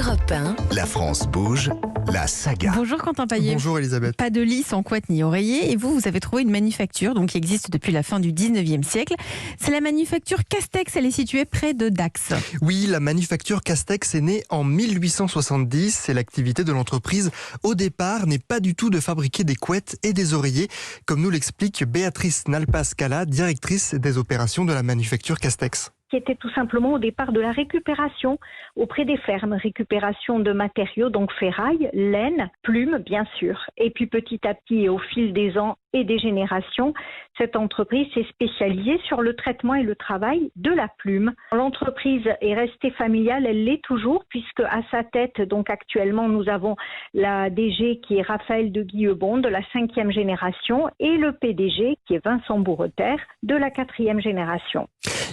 Europe 1. La France bouge, la saga. Bonjour Quentin Paillet. Bonjour Elisabeth. Pas de lit sans couette ni oreiller. Et vous avez trouvé une manufacture qui existe depuis la fin du 19e siècle. C'est la manufacture Castex. Elle est située près de Dax. Oui, la manufacture Castex est née en 1870. Et l'activité de l'entreprise, au départ, n'est pas du tout de fabriquer des couettes et des oreillers, comme nous l'explique Béatrice Nalpa-Scala, directrice des opérations de la manufacture Castex. Qui était tout simplement au départ de la récupération auprès des fermes, récupération de matériaux, donc ferraille, laine, plumes bien sûr. Et puis petit à petit et au fil des ans et des générations, cette entreprise s'est spécialisée sur le traitement et le travail de la plume. L'entreprise est restée familiale, elle l'est toujours, puisque à sa tête, donc actuellement, nous avons la DG qui est Raphaël de Guillebon de la 5e génération et le PDG qui est Vincent Bourreter de la 4e génération.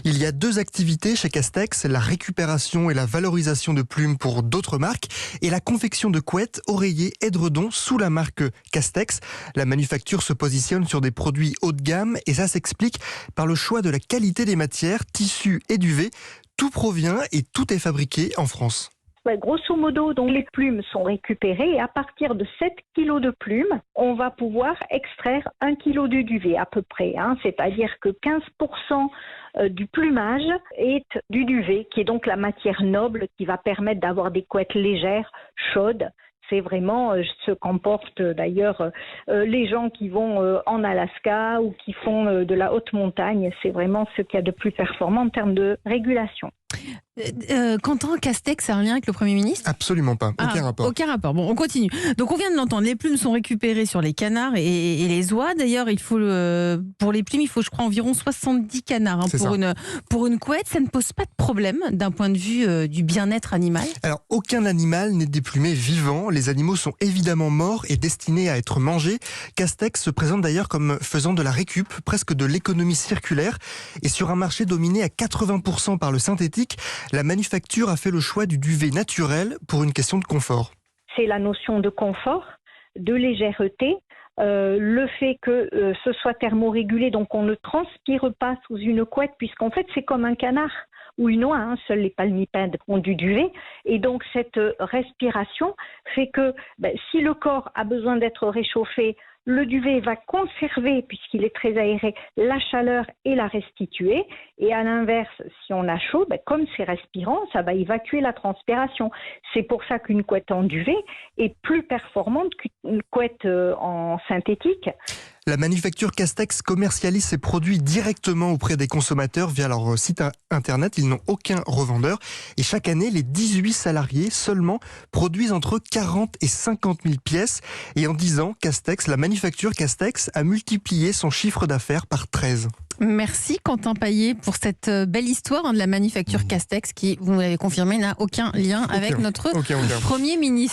Il y a deux activités chez Castex, la récupération et la valorisation de plumes pour d'autres marques et la confection de couettes, oreillers, édredons sous la marque Castex. La manufacture se positionne sur des produits haut de gamme et ça s'explique par le choix de la qualité des matières, tissus et duvet. Tout provient et tout est fabriqué en France. Grosso modo, donc, les plumes sont récupérées et à partir de 7 kg de plumes, on va pouvoir extraire 1 kg de duvet à peu près. C'est-à-dire que 15% du plumage est du duvet, qui est donc la matière noble qui va permettre d'avoir des couettes légères, chaudes. C'est vraiment ce qu'emportent d'ailleurs les gens qui vont en Alaska ou qui font de la haute montagne. C'est vraiment ce qu'il y a de plus performant en termes de régulation. Quentin, Castex a un lien avec le Premier ministre ? Absolument pas, aucun rapport. Aucun rapport. Bon, on continue. Donc on vient de l'entendre, les plumes sont récupérées sur les canards et les oies. D'ailleurs, pour les plumes, il faut, je crois, environ 70 canards pour une couette. Ça ne pose pas de problème d'un point de vue du bien-être animal ? Alors, aucun animal n'est déplumé vivant. Les animaux sont évidemment morts et destinés à être mangés. Castex se présente d'ailleurs comme faisant de la récup, presque de l'économie circulaire. Et sur un marché dominé à 80% par le synthétique, la manufacture a fait le choix du duvet naturel pour une question de confort. C'est la notion de confort, de légèreté, le fait que ce soit thermorégulé, donc on ne transpire pas sous une couette, puisqu'en fait c'est comme un canard ou une oie, seuls les palmipèdes ont du duvet. Et donc cette respiration fait que si le corps a besoin d'être réchauffé, le duvet va conserver, puisqu'il est très aéré, la chaleur et la restituer. Et à l'inverse, si on a chaud, comme c'est respirant, ça va évacuer la transpiration. C'est pour ça qu'une couette en duvet est plus performante qu'une couette en synthétique. La manufacture Castex commercialise ses produits directement auprès des consommateurs via leur site internet. Ils n'ont aucun revendeur. Et chaque année, les 18 salariés seulement produisent entre 40 et 50 000 pièces. Et en 10 ans, la manufacture Castex a multiplié son chiffre d'affaires par 13. Merci Quentin Paillet pour cette belle histoire de la manufacture Castex qui, vous l'avez confirmé, n'a aucun lien avec notre Premier ministre.